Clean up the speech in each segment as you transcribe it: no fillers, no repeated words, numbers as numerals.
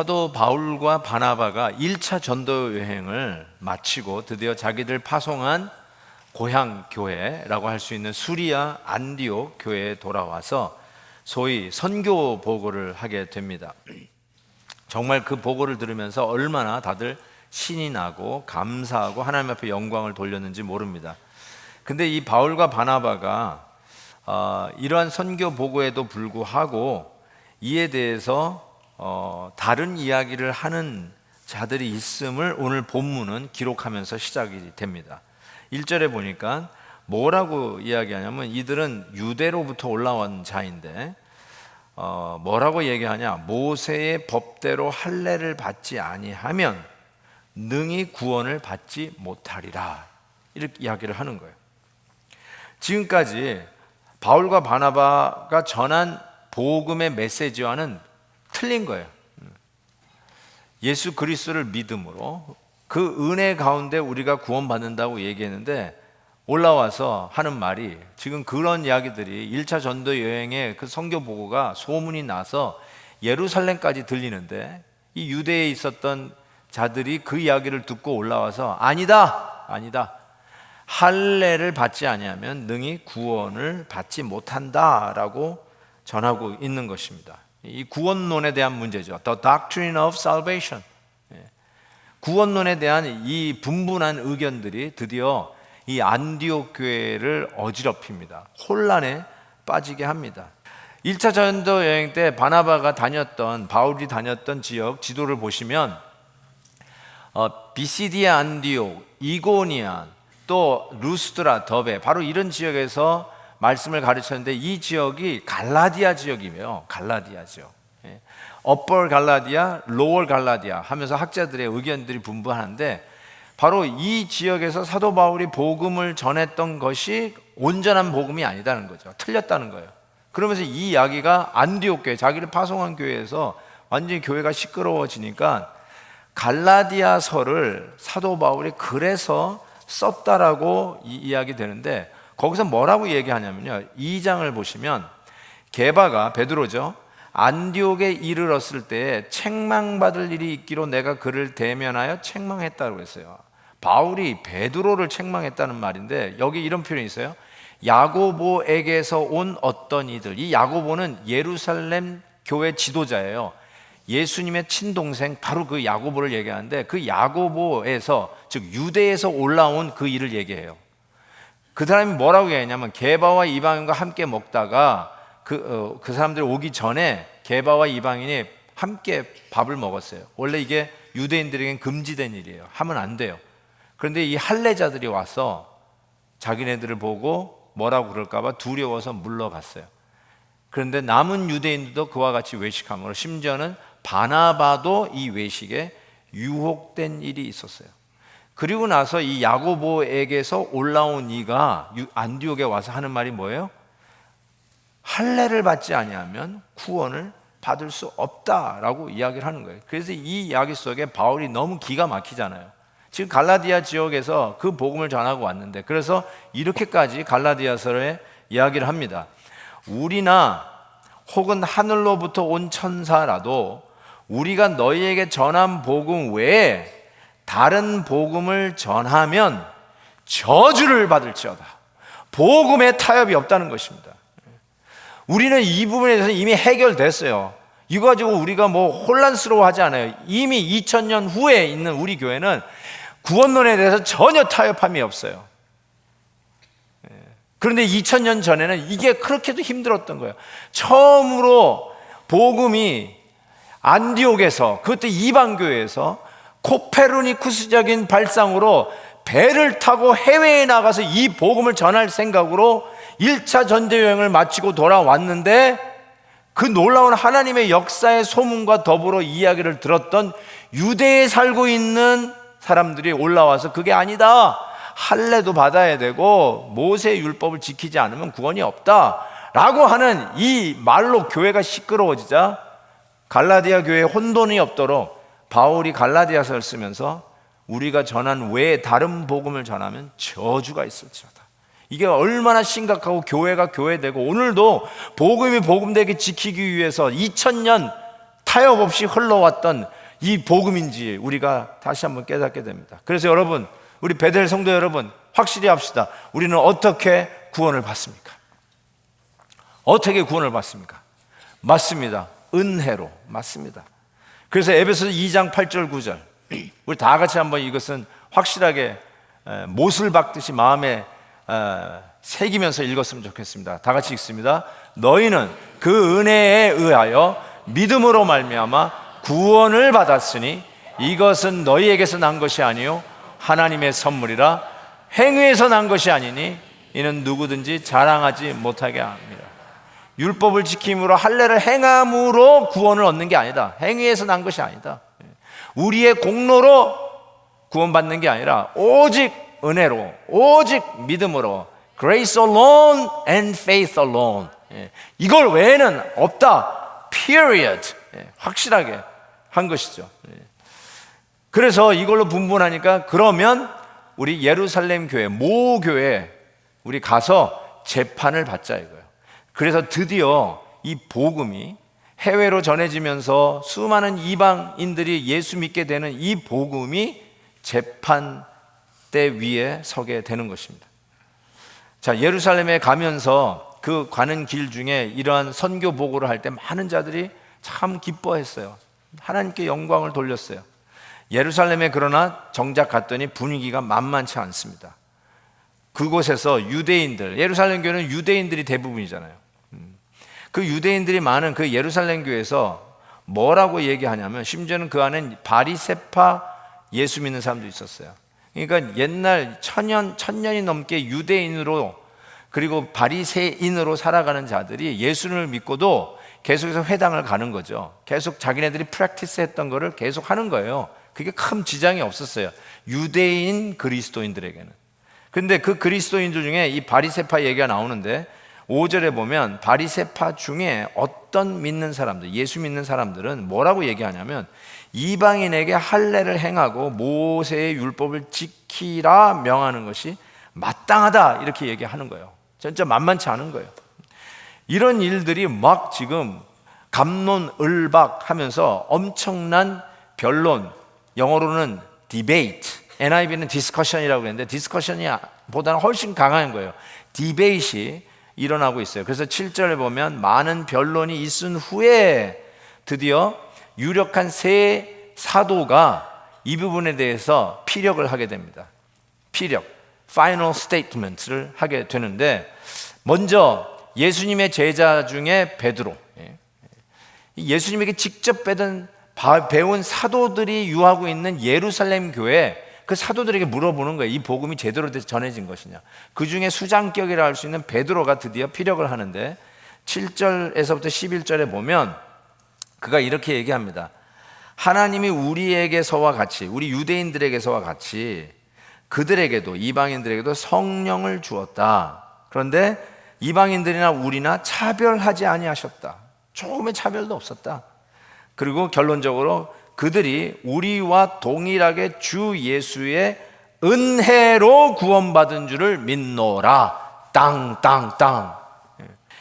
사도 바울과 바나바가 1차 전도 여행을 마치고 드디어 자기들 파송한 고향 교회라고 할 수 있는 수리아 안디옥 교회에 돌아와서 소위 선교 보고를 하게 됩니다. 정말 그 보고를 들으면서 얼마나 다들 신이 나고 감사하고 하나님 앞에 영광을 돌렸는지 모릅니다. 근데 이 바울과 바나바가 이러한 선교 보고에도 불구하고 이에 대해서 다른 이야기를 하는 자들이 있음을 오늘 본문은 기록하면서 시작이 됩니다. 1절에 보니까 뭐라고 이야기하냐면 이들은 유대로부터 올라온 자인데 뭐라고 얘기하냐, 모세의 법대로 할례를 받지 아니하면 능히 구원을 받지 못하리라, 이렇게 이야기를 하는 거예요. 지금까지 바울과 바나바가 전한 복음의 메시지와는 틀린 거예요. 예수 그리스도를 믿음으로 그 은혜 가운데 우리가 구원받는다고 얘기했는데 올라와서 하는 말이 지금 그런 이야기들이 1차 전도 여행의 그 선교 보고가 소문이 나서 예루살렘까지 들리는데 이 유대에 있었던 자들이 그 이야기를 듣고 올라와서 아니다 할례를 받지 아니하면 능히 구원을 받지 못한다라고 전하고 있는 것입니다. 이 구원론에 대한 문제죠. The doctrine of salvation. 구원론에 대한 이 분분한 의견들이 드디어 이 안디옥 교회를 어지럽힙니다. 혼란에 빠지게 합니다. 1차 전도 여행 때 바나바가 바울이 다녔던 지역 지도를 보시면 비시디아 안디옥, 이고니안, 또 루스드라, 더베, 바로 이런 지역에서 말씀을 가르쳤는데 이 지역이 갈라디아 지역이며 갈라디아 지역, upper 갈라디아, lower 갈라디아 하면서 학자들의 의견들이 분분하는데 바로 이 지역에서 사도 바울이 복음을 전했던 것이 온전한 복음이 아니다는 거죠. 틀렸다는 거예요. 그러면서 이 이야기가 안디옥 교회, 자기를 파송한 교회에서 완전히 교회가 시끄러워지니까 갈라디아서를 사도 바울이 그래서 썼다라고 이야기 되는데 거기서 뭐라고 얘기하냐면요, 2장을 보시면 게바가, 베드로죠, 안디옥에 이르렀을 때 책망받을 일이 있기로 내가 그를 대면하여 책망했다고 했어요. 바울이 베드로를 책망했다는 말인데 여기 이런 표현이 있어요. 야고보에게서 온 어떤 이들. 이 야고보는 예루살렘 교회 지도자예요. 예수님의 친동생, 바로 그 야고보를 얘기하는데 그 야고보에서, 즉 유대에서 올라온 그 일을 얘기해요. 그 사람이 뭐라고 얘기했냐면 게바와 이방인과 함께 먹다가 그 사람들이 오기 전에 게바와 이방인이 함께 밥을 먹었어요. 원래 이게 유대인들에겐 금지된 일이에요. 하면 안 돼요. 그런데 이 할례자들이 와서 자기네들을 보고 뭐라고 그럴까봐 두려워서 물러갔어요. 그런데 남은 유대인들도 그와 같이 외식함으로 심지어는 바나바도 이 외식에 유혹된 일이 있었어요. 그리고 나서 이 야고보에게서 올라온 이가 안디옥에 와서 하는 말이 뭐예요? 할례를 받지 아니하면 구원을 받을 수 없다라고 이야기를 하는 거예요. 그래서 이 이야기 속에 바울이 너무 기가 막히잖아요. 지금 갈라디아 지역에서 그 복음을 전하고 왔는데 그래서 이렇게까지 갈라디아서에 이야기를 합니다. 우리나 혹은 하늘로부터 온 천사라도 우리가 너희에게 전한 복음 외에 다른 복음을 전하면 저주를 받을지어다. 복음에 타협이 없다는 것입니다. 우리는 이 부분에 대해서 이미 해결됐어요. 이거 가지고 우리가 뭐 혼란스러워하지 않아요. 이미 2000년 후에 있는 우리 교회는 구원론에 대해서 전혀 타협함이 없어요. 그런데 2000년 전에는 이게 그렇게도 힘들었던 거예요. 처음으로 복음이 안디옥에서, 그것도 이방교회에서 코페르니쿠스적인 발상으로 배를 타고 해외에 나가서 이 복음을 전할 생각으로 1차 전도여행을 마치고 돌아왔는데 그 놀라운 하나님의 역사의 소문과 더불어 이야기를 들었던 유대에 살고 있는 사람들이 올라와서 그게 아니다, 할례도 받아야 되고 모세의 율법을 지키지 않으면 구원이 없다라고 하는 이 말로 교회가 시끄러워지자 갈라디아 교회에 혼돈이 없도록 바울이 갈라디아서를 쓰면서 우리가 전한 외에 다른 복음을 전하면 저주가 있을지어다. 이게 얼마나 심각하고 교회가 교회되고 오늘도 복음이 복음되게 지키기 위해서 2000년 타협 없이 흘러왔던 이 복음인지 우리가 다시 한번 깨닫게 됩니다. 그래서 여러분, 우리 베델 성도 여러분, 확실히 합시다. 우리는 어떻게 구원을 받습니까? 어떻게 구원을 받습니까? 맞습니다. 은혜로. 맞습니다. 그래서 에베소서 2장 8절 9절, 우리 다 같이 한번 이것은 확실하게 못을 박듯이 마음에 새기면서 읽었으면 좋겠습니다. 다 같이 읽습니다. 너희는 그 은혜에 의하여 믿음으로 말미암아 구원을 받았으니 이것은 너희에게서 난 것이 아니요 하나님의 선물이라. 행위에서 난 것이 아니니 이는 누구든지 자랑하지 못하게 합니다. 율법을 지킴으로 할례를 행함으로 구원을 얻는 게 아니다. 행위에서 난 것이 아니다. 우리의 공로로 구원받는 게 아니라 오직 은혜로, 오직 믿음으로, grace alone and faith alone. 이걸 외에는 없다. period. 확실하게 한 것이죠. 그래서 이걸로 분분하니까, 그러면 우리 예루살렘 교회, 모 교회 우리 가서 재판을 받자 이거예요. 그래서 드디어 이 복음이 해외로 전해지면서 수많은 이방인들이 예수 믿게 되는 이 복음이 재판대 위에 서게 되는 것입니다. 자, 예루살렘에 가면서 그 가는 길 중에 이러한 선교 보고를 할 때 많은 자들이 참 기뻐했어요. 하나님께 영광을 돌렸어요. 예루살렘에 그러나 정작 갔더니 분위기가 만만치 않습니다. 그곳에서 유대인들, 예루살렘 교회는 유대인들이 대부분이잖아요. 그 유대인들이 많은 그 예루살렘 교회에서 뭐라고 얘기하냐면, 심지어는 그 안엔 바리새파 예수 믿는 사람도 있었어요. 그러니까 옛날 천년이 넘게 유대인으로 그리고 바리새인으로 살아가는 자들이 예수를 믿고도 계속해서 회당을 가는 거죠. 계속 자기네들이 프랙티스 했던 거를 계속 하는 거예요. 그게 큰 지장이 없었어요, 유대인 그리스도인들에게는. 근데 그 그리스도인들 중에 이 바리새파 얘기가 나오는데, 5절에 보면 바리새파 중에 어떤 믿는 사람들, 예수 믿는 사람들은 뭐라고 얘기하냐면, 이방인에게 할례를 행하고 모세의 율법을 지키라 명하는 것이 마땅하다, 이렇게 얘기하는 거예요. 진짜 만만치 않은 거예요. 이런 일들이 막 지금 갑론을박하면서 엄청난 변론, 영어로는 debate, NIV는 discussion이라고 했는데 디스커션이 보다는 훨씬 강한 거예요. 디베이트이 일어나고 있어요. 그래서 7절에 보면 많은 변론이 있은 후에 드디어 유력한 세 사도가 이 부분에 대해서 피력을 하게 됩니다. 피력, final statement를 하게 되는데, 먼저 예수님의 제자 중에 베드로, 예수님에게 직접 배운 사도들이 유하고 있는 예루살렘 교회, 그 사도들에게 물어보는 거예요. 이 복음이 제대로 전해진 것이냐. 그 중에 수장격이라 할 수 있는 베드로가 드디어 피력을 하는데, 7절에서부터 11절에 보면 그가 이렇게 얘기합니다. 하나님이 우리에게서와 같이, 우리 유대인들에게서와 같이 그들에게도, 이방인들에게도 성령을 주었다. 그런데 이방인들이나 우리나 차별하지 아니하셨다. 조금의 차별도 없었다. 그리고 결론적으로 그들이 우리와 동일하게 주 예수의 은혜로 구원받은 줄을 믿노라. 땅.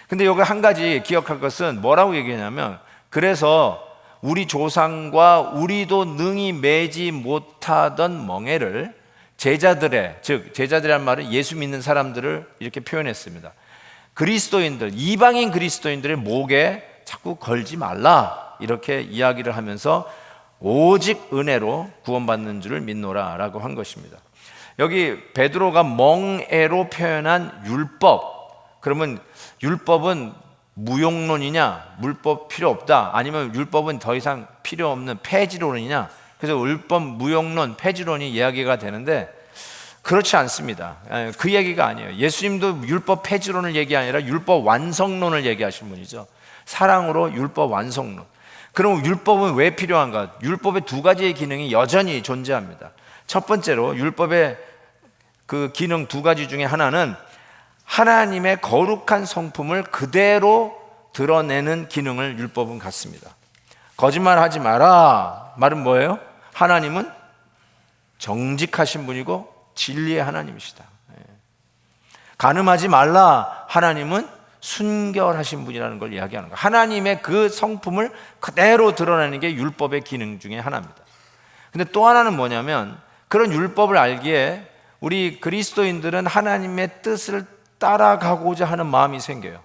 근데 여기 한 가지 기억할 것은 뭐라고 얘기하냐면, 그래서 우리 조상과 우리도 능히 매지 못하던 멍에를 제자들의, 즉 제자들이란 말은 예수 믿는 사람들을 이렇게 표현했습니다. 그리스도인들, 이방인 그리스도인들의 목에 자꾸 걸지 말라, 이렇게 이야기를 하면서 오직 은혜로 구원받는 줄을 믿노라 라고 한 것입니다. 여기 베드로가 멍에로 표현한 율법, 그러면 율법은 무용론이냐, 율법 필요 없다, 아니면 율법은 더 이상 필요 없는 폐지론이냐, 그래서 율법 무용론, 폐지론이 이야기가 되는데, 그렇지 않습니다. 그 얘기가 아니에요. 예수님도 율법 폐지론을 얘기 아니라 율법 완성론을 얘기하신 분이죠. 사랑으로 율법 완성론. 그럼 율법은 왜 필요한가? 율법의 두 가지의 기능이 여전히 존재합니다. 첫 번째로 율법의 그 기능 두 가지 중에 하나는 하나님의 거룩한 성품을 그대로 드러내는 기능을 율법은 갖습니다. 거짓말하지 마라 말은 뭐예요? 하나님은 정직하신 분이고 진리의 하나님이시다. 간음하지 말라, 하나님은 순결하신 분이라는 걸 이야기하는 거예요. 하나님의 그 성품을 그대로 드러내는 게 율법의 기능 중에 하나입니다. 근데 또 하나는 뭐냐면, 그런 율법을 알기에 우리 그리스도인들은 하나님의 뜻을 따라가고자 하는 마음이 생겨요.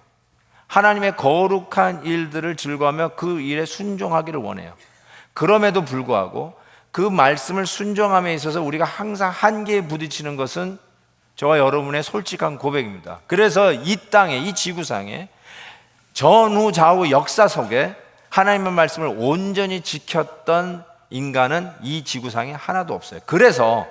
하나님의 거룩한 일들을 즐거워하며 그 일에 순종하기를 원해요. 그럼에도 불구하고 그 말씀을 순종함에 있어서 우리가 항상 한계에 부딪히는 것은 저와 여러분의 솔직한 고백입니다. 그래서 이 땅에, 이 지구상에 전후 좌우 역사 속에 하나님의 말씀을 온전히 지켰던 인간은 이 지구상에 하나도 없어요. 그래서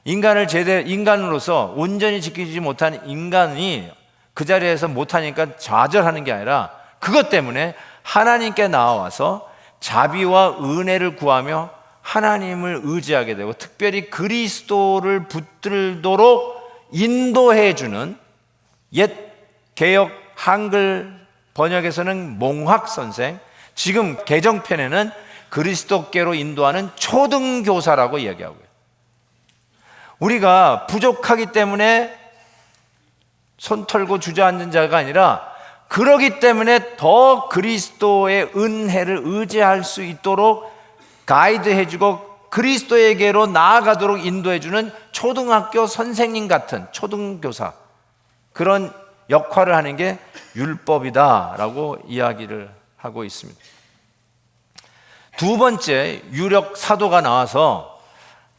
인간으로서 온전히 지키지 못한 인간이 그 자리에서 못하니까 좌절하는 게 아니라, 그것 때문에 하나님께 나와서 자비와 은혜를 구하며 하나님을 의지하게 되고, 특별히 그리스도를 붙들도록 인도해주는, 옛 개역 한글 번역에서는 몽학 선생, 지금 개정편에는 그리스도께로 인도하는 초등교사라고 이야기하고요. 우리가 부족하기 때문에 손 털고 주저앉은 자가 아니라, 그러기 때문에 더 그리스도의 은혜를 의지할 수 있도록 가이드해주고 그리스도에게로 나아가도록 인도해주는 초등학교 선생님 같은 초등교사, 그런 역할을 하는 게 율법이다라고 이야기를 하고 있습니다. 두 번째, 유력 사도가 나와서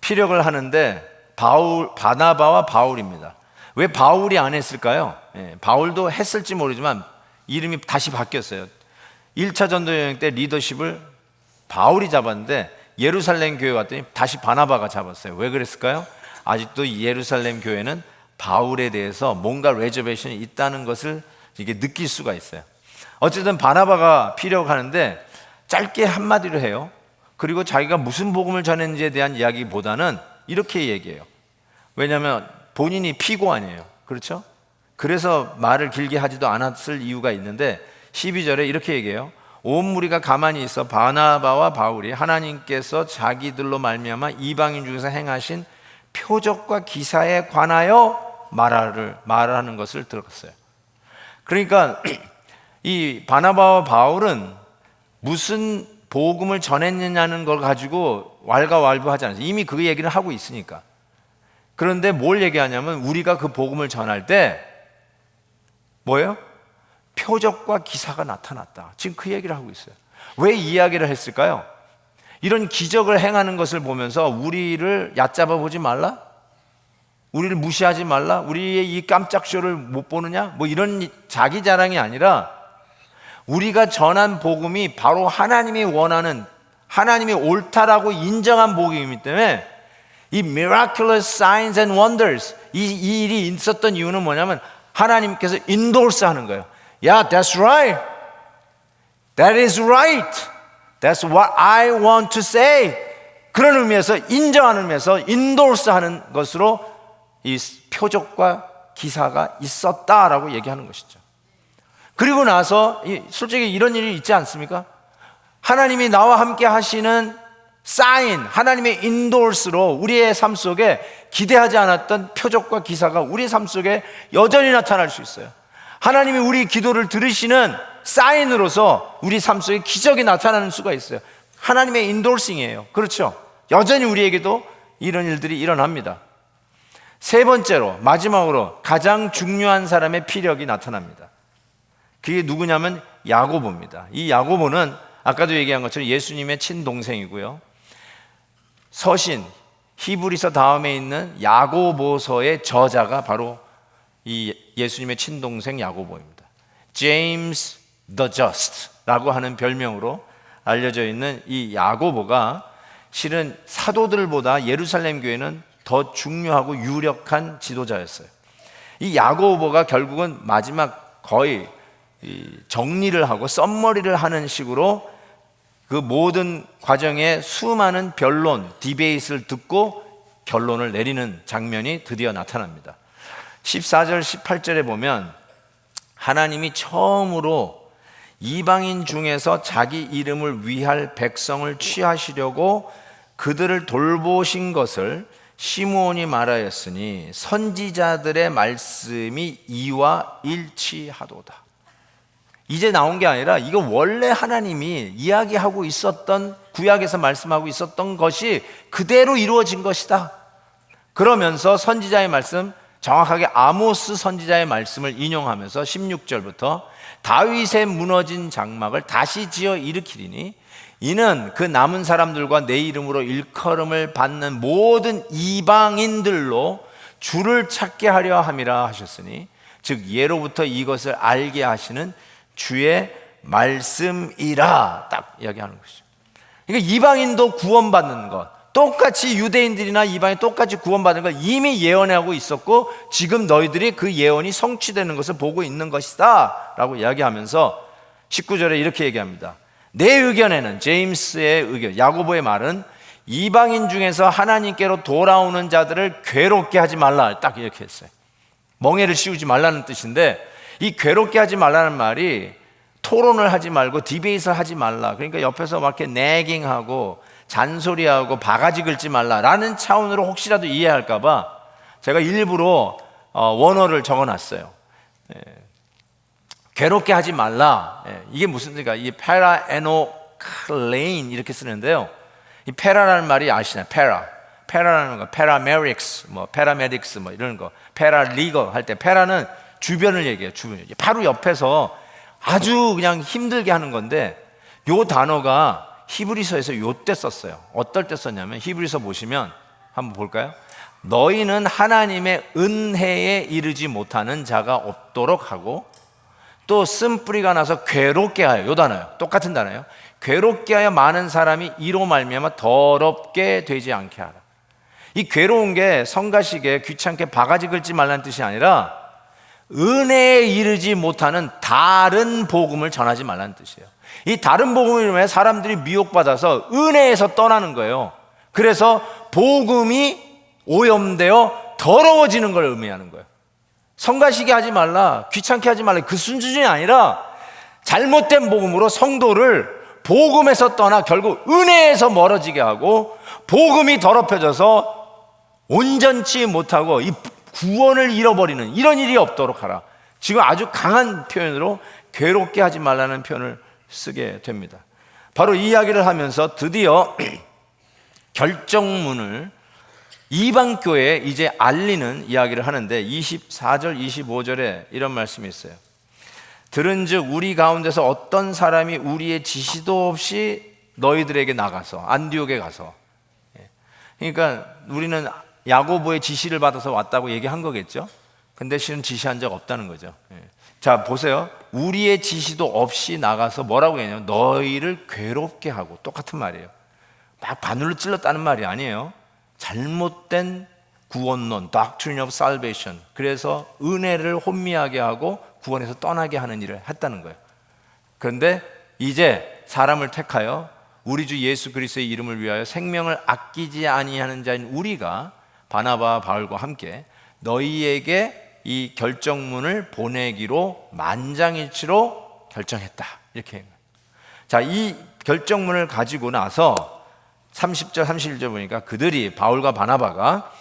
피력을 하는데 바나바와 바울입니다. 왜 바울이 안 했을까요? 바울도 했을지 모르지만 이름이 다시 바뀌었어요. 1차 전도 여행 때 리더십을 바울이 잡았는데 예루살렘 교회 왔더니 다시 바나바가 잡았어요. 왜 그랬을까요? 아직도 예루살렘 교회는 바울에 대해서 뭔가 레저베이션이 있다는 것을 이게 느낄 수가 있어요. 어쨌든 바나바가 피력하는데 짧게 한마디로 해요. 그리고 자기가 무슨 복음을 전했는지에 대한 이야기보다는 이렇게 얘기해요. 왜냐하면 본인이 피고아니에요. 그렇죠? 그래서 말을 길게 하지도 않았을 이유가 있는데 12절에 이렇게 얘기해요. 온 무리가 가만히 있어 바나바와 바울이 하나님께서 자기들로 말미암아 이방인 중에서 행하신 표적과 기사에 관하여 말하는 것을 들었어요. 그러니까 이 바나바와 바울은 무슨 복음을 전했느냐는 걸 가지고 왈가왈부하지 않아요. 이미 그 얘기를 하고 있으니까. 그런데 뭘 얘기하냐면, 우리가 그 복음을 전할 때 뭐예요? 표적과 기사가 나타났다. 지금 그 얘기를 하고 있어요. 왜 이 이야기를 했을까요? 이런 기적을 행하는 것을 보면서 우리를 얕잡아 보지 말라? 우리를 무시하지 말라? 우리의 이 깜짝 쇼를 못 보느냐? 뭐 이런 자기 자랑이 아니라, 우리가 전한 복음이 바로 하나님이 원하는, 하나님이 옳다라고 인정한 복음이기 때문에 이 miraculous signs and wonders, 이 일이 있었던 이유는 뭐냐면 하나님께서 endorse 하는 거예요. Yeah, that's right. That is right. That's what I want to say. 그런 의미에서, 인정하는 의미에서 endorse 하는 것으로 이 표적과 기사가 있었다라고 얘기하는 것이죠. 그리고 나서 솔직히 이런 일이 있지 않습니까? 하나님이 나와 함께 하시는 사인, 하나님의 인도스로 우리의 삶 속에 기대하지 않았던 표적과 기사가 우리의 삶 속에 여전히 나타날 수 있어요. 하나님이 우리 기도를 들으시는 사인으로서 우리 삶 속에 기적이 나타나는 수가 있어요. 하나님의 인도싱이에요. 그렇죠? 여전히 우리에게도 이런 일들이 일어납니다. 세 번째로, 마지막으로 가장 중요한 사람의 피력이 나타납니다. 그게 누구냐면 야고보입니다. 이 야고보는 아까도 얘기한 것처럼 예수님의 친동생이고요. 서신 히브리서 다음에 있는 야고보서의 저자가 바로 이 예수님의 친동생 야고보입니다. James the Just라고 하는 별명으로 알려져 있는 이 야고보가 실은 사도들보다 예루살렘 교회는 더 중요하고 유력한 지도자였어요. 이 야고보가 결국은 마지막 거의 정리를 하고 썸머리를 하는 식으로 그 모든 과정의 수많은 변론, 디베이트를 듣고 결론을 내리는 장면이 드디어 나타납니다. 14절, 18절에 보면 하나님이 처음으로 이방인 중에서 자기 이름을 위할 백성을 취하시려고 그들을 돌보신 것을 시므온이 말하였으니 선지자들의 말씀이 이와 일치하도다. 이제 나온 게 아니라 이거 원래 하나님이 이야기하고 있었던, 구약에서 말씀하고 있었던 것이 그대로 이루어진 것이다. 그러면서 선지자의 말씀, 정확하게 아모스 선지자의 말씀을 인용하면서 16절부터 다윗의 무너진 장막을 다시 지어 일으키리니 이는 그 남은 사람들과 내 이름으로 일컬음을 받는 모든 이방인들로 주를 찾게 하려 함이라 하셨으니, 즉 예로부터 이것을 알게 하시는 주의 말씀이라, 딱 이야기하는 것이죠. 그러니까 이방인도 구원받는 것, 똑같이 유대인들이나 이방인 똑같이 구원받는 걸 이미 예언하고 있었고 지금 너희들이 그 예언이 성취되는 것을 보고 있는 것이다 라고 이야기하면서 19절에 이렇게 얘기합니다. 내 의견에는, 제임스의 의견, 야고보의 말은 이방인 중에서 하나님께로 돌아오는 자들을 괴롭게 하지 말라, 딱 이렇게 했어요. 멍에를 씌우지 말라는 뜻인데, 이 괴롭게 하지 말라는 말이 토론을 하지 말고 디베이트를 하지 말라, 그러니까 옆에서 막 이렇게 내깅하고 잔소리하고 바가지 긁지 말라라는 차원으로 혹시라도 이해할까 봐 제가 일부러 원어를 적어놨어요. 괴롭게 하지 말라. 이게 무슨 뜻인가? 이 페라에노클레인 이렇게 쓰는데요. 이 페라라는 말이 아시나요? 페라라는 거, 페라메릭스, 뭐 페라메딕스 뭐 이런 거, 페라리거 할 때 페라는 주변을 얘기해요. 주변. 바로 옆에서 아주 그냥 힘들게 하는 건데, 요 단어가 히브리서에서 요때 썼어요. 어떨 때 썼냐면 히브리서 보시면 한번 볼까요? 너희는 하나님의 은혜에 이르지 못하는 자가 없도록 하고, 또 쓴뿌리가 나서 괴롭게 하여, 요 단어요. 똑같은 단어예요. 괴롭게 하여 많은 사람이 이로 말미암아 더럽게 되지 않게 하라. 이 괴로운 게 성가시게 귀찮게 바가지 긁지 말라는 뜻이 아니라 은혜에 이르지 못하는 다른 복음을 전하지 말라는 뜻이에요. 이 다른 복음을 이루면 사람들이 미혹받아서 은혜에서 떠나는 거예요. 그래서 복음이 오염되어 더러워지는 걸 의미하는 거예요. 성가시게 하지 말라, 귀찮게 하지 말라, 그 수준이 아니라 잘못된 복음으로 성도를 복음에서 떠나 결국 은혜에서 멀어지게 하고 복음이 더럽혀져서 온전치 못하고 이 구원을 잃어버리는 이런 일이 없도록 하라. 지금 아주 강한 표현으로 괴롭게 하지 말라는 표현을 쓰게 됩니다. 바로 이 이야기를 하면서 드디어 결정문을 이방 교회에 이제 알리는 이야기를 하는데 24절 25절에 이런 말씀이 있어요. 들은즉 우리 가운데서 어떤 사람이 우리의 지시도 없이 너희들에게 나가서 안디옥에 가서, 그러니까 우리는 야고보의 지시를 받아서 왔다고 얘기한 거겠죠. 근데 실은 지시한 적 없다는 거죠. 자 보세요. 우리의 지시도 없이 나가서 뭐라고 했냐면 너희를 괴롭게 하고, 똑같은 말이에요. 막 바늘로 찔렀다는 말이 아니에요. 잘못된 구원론, Doctrine of Salvation, 그래서 은혜를 혼미하게 하고 구원에서 떠나게 하는 일을 했다는 거예요. 그런데 이제 사람을 택하여 우리 주 예수 그리스도의 이름을 위하여 생명을 아끼지 아니하는 자인 우리가 바나바와 바울과 함께 너희에게 이 결정문을 보내기로 만장일치로 결정했다, 이렇게. 자, 이 결정문을 가지고 나서 30절 31절 보니까 그들이, 바울과 바나바가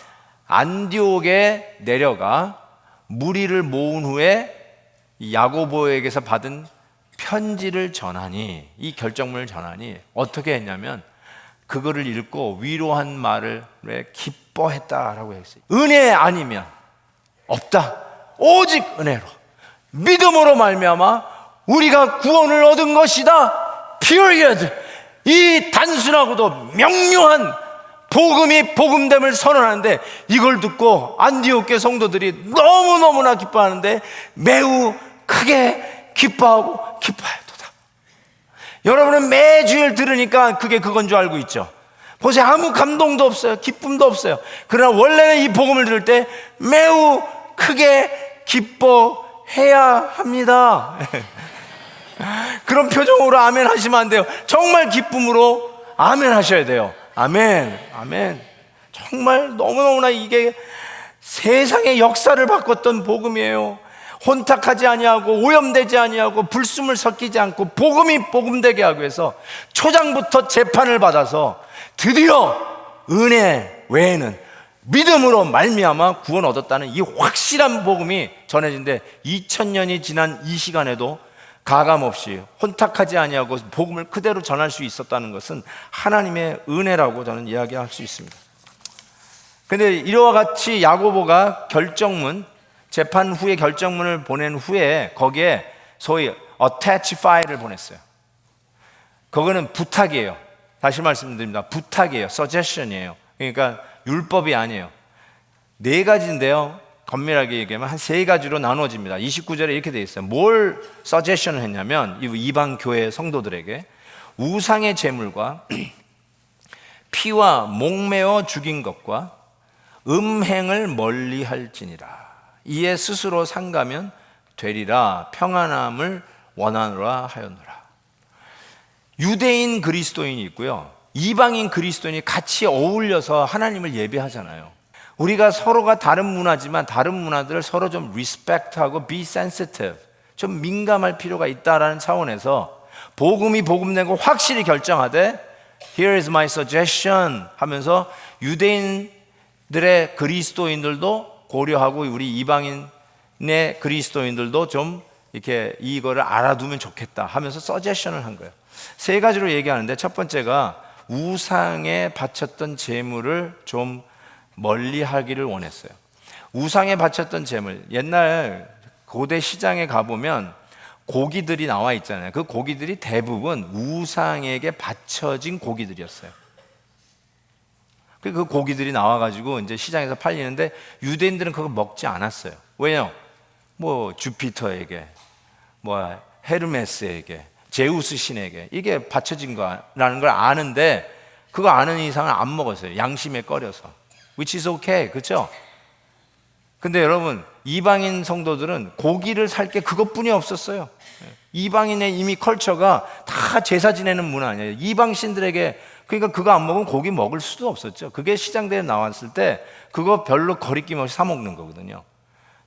안디옥에 내려가 무리를 모은 후에 야고보에게서 받은 편지를 전하니, 이 결정문을 전하니 어떻게 했냐면 그거를 읽고 위로한 말을 왜 기뻐했다라고 했어요. 은혜 아니면 없다, 오직 은혜로 믿음으로 말미암아 우리가 구원을 얻은 것이다. period. 이 단순하고도 명료한 복음이 복음됨을 선언하는데, 이걸 듣고 안디옥 교회 성도들이 너무너무나 기뻐하는데 매우 크게 기뻐하고 기뻐하도다. 여러분은 매주일 들으니까 그게 그건 줄 알고 있죠. 보세요. 아무 감동도 없어요. 기쁨도 없어요. 그러나 원래는 이 복음을 들을 때 매우 크게 기뻐해야 합니다. 그런 표정으로 아멘 하시면 안 돼요. 정말 기쁨으로 아멘 하셔야 돼요. 아멘, 아멘. 정말 너무너무나 이게 세상의 역사를 바꿨던 복음이에요. 혼탁하지 아니하고 오염되지 아니하고 불순물 섞이지 않고 복음이 복음되게 하기 위해서 초장부터 재판을 받아서 드디어 은혜 외에는 믿음으로 말미암아 구원 얻었다는 이 확실한 복음이 전해진데, 2000년이 지난 이 시간에도 가감 없이 혼탁하지 아니하고 복음을 그대로 전할 수 있었다는 것은 하나님의 은혜라고 저는 이야기할 수 있습니다. 근데 이와 같이 야고보가 결정문, 재판 후에 결정문을 보낸 후에 거기에 소위 attach file을 보냈어요. 그거는 부탁이에요. 다시 말씀드립니다. 부탁이에요. suggestion이에요. 그러니까 율법이 아니에요. 4가지인데요. 엄밀하게 얘기하면 한 3가지로 나누어집니다. 29절에 이렇게 되어 있어요. 뭘 suggestion을 했냐면 이방 교회 성도들에게 우상의 제물과 피와 목매어 죽인 것과 음행을 멀리할지니라. 이에 스스로 상가면 되리라. 평안함을 원하노라 하였노라. 유대인 그리스도인이 있고요, 이방인 그리스도인이 같이 어울려서 하나님을 예배하잖아요. 우리가 서로가 다른 문화지만 다른 문화들을 서로 좀 리스펙트하고 be sensitive, 좀 민감할 필요가 있다라는 차원에서 복음이 복음되고 확실히 결정하되 Here is my suggestion 하면서 유대인들의 그리스도인들도 고려하고 우리 이방인의 그리스도인들도 좀 이렇게 이거를 알아두면 좋겠다 하면서 서제션을 한 거예요. 3가지로 얘기하는데 첫 번째가 우상에 바쳤던 제물을 좀 멀리 하기를 원했어요. 우상에 바쳤던 제물, 옛날 고대 시장에 가보면 고기들이 나와 있잖아요. 그 고기들이 대부분 우상에게 바쳐진 고기들이었어요. 그 고기들이 나와가지고 이제 시장에서 팔리는데 유대인들은 그거 먹지 않았어요. 왜요? 뭐 주피터에게, 뭐 헤르메스에게, 제우스 신에게 이게 바쳐진 거라는 걸 아는데 그거 아는 이상은 안 먹었어요. 양심에 꺼려서. Which is okay, 그렇죠? 근데 여러분, 이방인 성도들은 고기를 살 게 그것뿐이 없었어요. 이방인의 이미 컬처가 다 제사 지내는 문화 아니에요. 이방신들에게, 그러니까 그거 안 먹으면 고기 먹을 수도 없었죠. 그게 시장대에 나왔을 때 그거 별로 거리낌 없이 사 먹는 거거든요.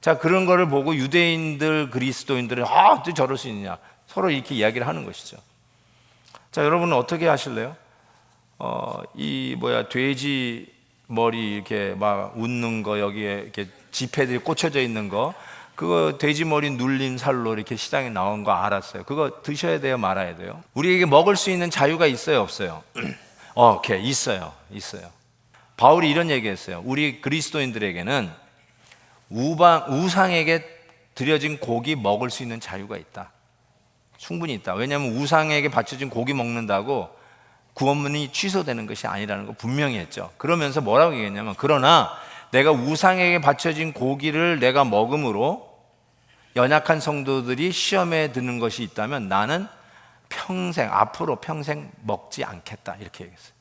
자, 그런 거를 보고 유대인들, 그리스도인들은 어떻게 저럴 수 있느냐, 서로 이렇게 이야기를 하는 것이죠. 자, 여러분은 어떻게 하실래요? 돼지 머리 이렇게 막 웃는 거, 여기에 이렇게 지폐들이 꽂혀져 있는 거, 그거 돼지 머리 눌린 살로 이렇게 시장에 나온 거 알았어요. 그거 드셔야 돼요, 말아야 돼요? 우리에게 먹을 수 있는 자유가 있어요, 없어요? 오케이, 있어요. 바울이 이런 얘기했어요. 우리 그리스도인들에게는 우상에게 드려진 고기 먹을 수 있는 자유가 있다. 충분히 있다. 왜냐하면 우상에게 바쳐진 고기 먹는다고 구원문이 취소되는 것이 아니라는 거 분명히 했죠. 그러면서 뭐라고 얘기했냐면, 그러나 내가 우상에게 바쳐진 고기를 내가 먹음으로 연약한 성도들이 시험에 드는 것이 있다면 나는 앞으로 평생 먹지 않겠다, 이렇게 얘기했어요.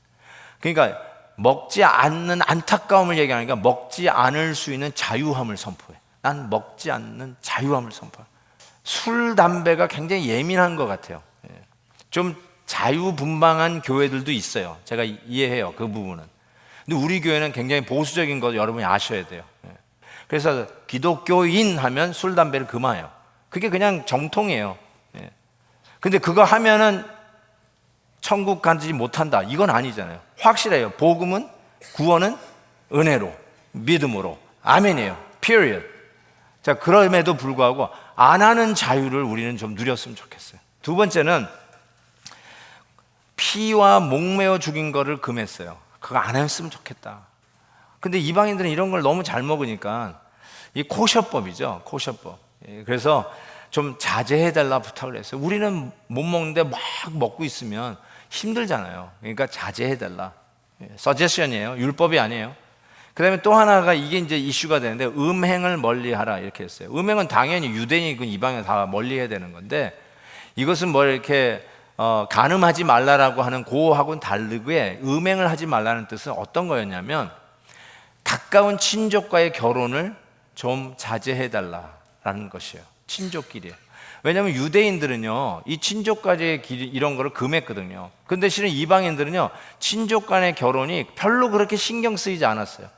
그러니까 먹지 않는 안타까움을 얘기하니까 먹지 않을 수 있는 자유함을 선포해. 난 먹지 않는 자유함을 선포해. 술, 담배가 굉장히 예민한 것 같아요. 좀 자유분방한 교회들도 있어요. 제가 이해해요, 그 부분은. 근데 우리 교회는 굉장히 보수적인 거 여러분이 아셔야 돼요. 그래서 기독교인 하면 술, 담배를 금해요. 그게 그냥 정통이에요. 근데 그거 하면은 천국 가지 못한다, 이건 아니잖아요. 확실해요. 복음은, 구원은 은혜로, 믿음으로. 아멘이에요. period. 자, 그럼에도 불구하고 안 하는 자유를 우리는 좀 누렸으면 좋겠어요. 두 번째는 피와 목매어 죽인 거를 금했어요. 그거 안 했으면 좋겠다. 근데 이방인들은 이런 걸 너무 잘 먹으니까, 이 코셔법이죠, 코셔법. 그래서 좀 자제해달라 부탁을 했어요. 우리는 못 먹는데 막 먹고 있으면 힘들잖아요. 그러니까 자제해달라. 서제션이에요. 율법이 아니에요. 그 다음에 또 하나가 이게 이제 이슈가 되는데, 음행을 멀리하라, 이렇게 했어요. 음행은 당연히 유대인이고 이방인 다 멀리해야 되는 건데, 이것은 뭐 이렇게 간음하지 말라라고 하는 고하고는 다르게 음행을 하지 말라는 뜻은 어떤 거였냐면, 가까운 친족과의 결혼을 좀 자제해달라라는 것이에요. 친족끼리. 왜냐하면 유대인들은요, 이 친족 간의 이런 거를 금했거든요. 근데 실은 이방인들은요, 친족 간의 결혼이 별로 그렇게 신경 쓰이지 않았어요.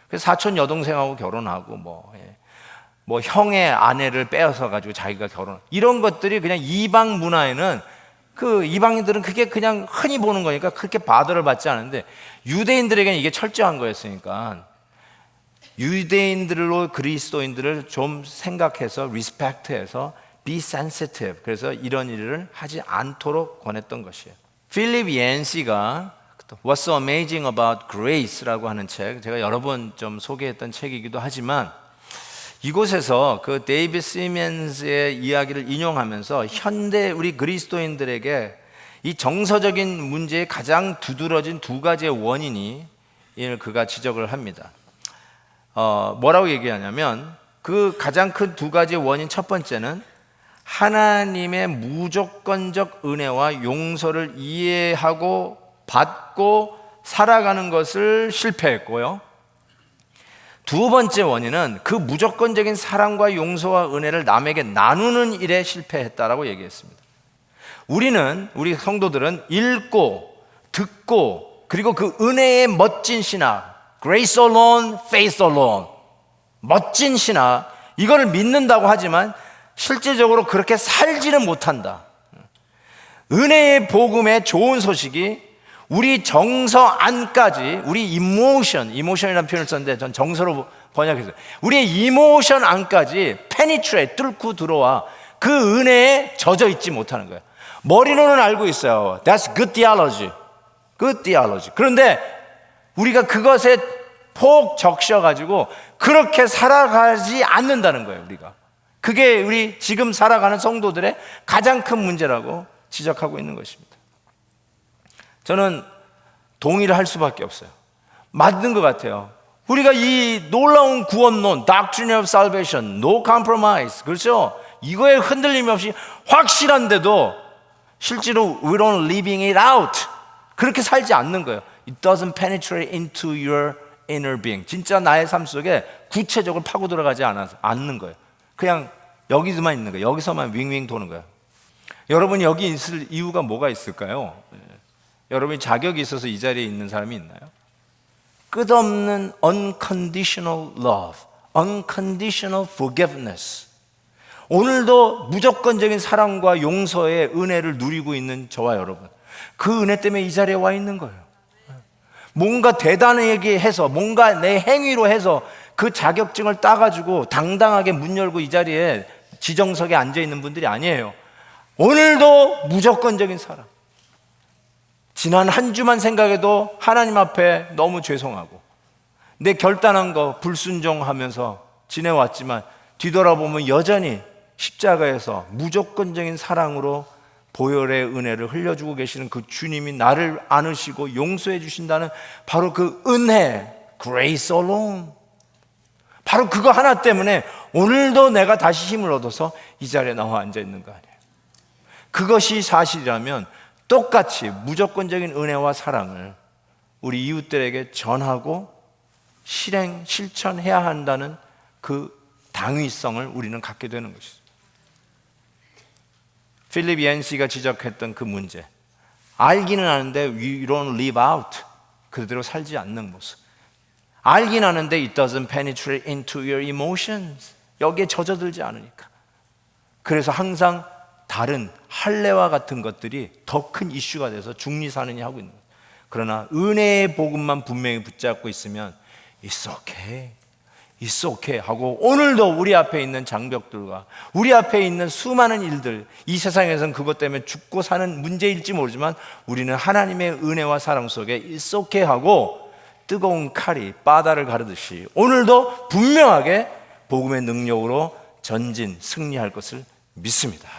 그래서 사촌 여동생하고 결혼하고 뭐 형의 아내를 빼앗아 가지고 자기가 결혼, 이런 것들이 그냥 이방 문화에는, 그 이방인들은 그게 그냥 흔히 보는 거니까 그렇게 바더를 받지 않은데, 유대인들에게는 이게 철저한 거였으니까 유대인들로 그리스도인들을 좀 생각해서 리스펙트해서 be sensitive. 그래서 이런 일을 하지 않도록 권했던 것이에요. 필립 얀시가 What's so amazing about grace라고 하는 책, 제가 여러 번 좀 소개했던 책이기도 하지만 이곳에서 그 데이비드 시먼스의 이야기를 인용하면서 현대 우리 그리스도인들에게 이 정서적인 문제의 가장 두드러진 두 가지의 원인이 그가 지적을 합니다. 뭐라고 얘기하냐면 그 가장 큰 두 가지의 원인, 첫 번째는 하나님의 무조건적 은혜와 용서를 이해하고 받고 살아가는 것을 실패했고요. 두 번째 원인은 그 무조건적인 사랑과 용서와 은혜를 남에게 나누는 일에 실패했다라고 얘기했습니다. 우리 성도들은 읽고 듣고 그리고 그 은혜의 멋진 신학, Grace alone, faith alone, 멋진 신학, 이거를 믿는다고 하지만 실제적으로 그렇게 살지는 못한다. 은혜의 복음의 좋은 소식이 우리 정서 안까지, 우리 이모션이라는 표현을 썼는데 전 정서로 번역했어요. 우리의 이모션 안까지 penetrate, 뚫고 들어와 그 은혜에 젖어 있지 못하는 거예요. 머리로는 알고 있어요. That's good theology. Good theology. 그런데 우리가 그것에 폭 적셔가지고 그렇게 살아가지 않는다는 거예요, 우리가. 그게 우리 지금 살아가는 성도들의 가장 큰 문제라고 지적하고 있는 것입니다. 저는 동의를 할 수밖에 없어요. 맞는 것 같아요. 우리가 이 놀라운 구원론, Doctrine of Salvation, No Compromise, 그렇죠? 이거에 흔들림이 없이 확실한데도 실제로 we don't living it out. 그렇게 살지 않는 거예요. It doesn't penetrate into your inner being. 진짜 나의 삶 속에 구체적으로 파고 들어가지 않는 거예요. 그냥 여기서만 있는 거예요. 여기서만 윙윙 도는 거예요. 여러분이 여기 있을 이유가 뭐가 있을까요? 여러분이 자격이 있어서 이 자리에 있는 사람이 있나요? 끝없는 unconditional love, unconditional forgiveness. 오늘도 무조건적인 사랑과 용서의 은혜를 누리고 있는 저와 여러분, 그 은혜 때문에 이 자리에 와 있는 거예요. 뭔가 대단하게 해서, 뭔가 내 행위로 해서 그 자격증을 따가지고 당당하게 문 열고 이 자리에 지정석에 앉아 있는 분들이 아니에요. 오늘도 무조건적인 사랑. 지난 한 주만 생각해도 하나님 앞에 너무 죄송하고 내 결단한 거 불순종하면서 지내왔지만 뒤돌아보면 여전히 십자가에서 무조건적인 사랑으로 보혈의 은혜를 흘려주고 계시는 그 주님이 나를 안으시고 용서해 주신다는 바로 그 은혜, Grace alone. 바로 그거 하나 때문에 오늘도 내가 다시 힘을 얻어서 이 자리에 나와 앉아 있는 거 아니에요. 그것이 사실이라면 똑같이 무조건적인 은혜와 사랑을 우리 이웃들에게 전하고 실천해야 한다는 그 당위성을 우리는 갖게 되는 것이죠. 필립 얀시가 지적했던 그 문제, 알기는 아는데 we don't live out, 그대로 살지 않는 모습. 알긴 아는데 it doesn't penetrate into your emotions, 여기에 젖어들지 않으니까. 그래서 항상 다른 할례와 같은 것들이 더 큰 이슈가 돼서 중리사느니 하고 있는 거예요. 그러나 은혜의 복음만 분명히 붙잡고 있으면 It's okay, It's okay 하고 오늘도 우리 앞에 있는 장벽들과 우리 앞에 있는 수많은 일들, 이 세상에서는 그것 때문에 죽고 사는 문제일지 모르지만 우리는 하나님의 은혜와 사랑 속에 It's okay 하고 뜨거운 칼이 바다를 가르듯이 오늘도 분명하게 복음의 능력으로 전진, 승리할 것을 믿습니다.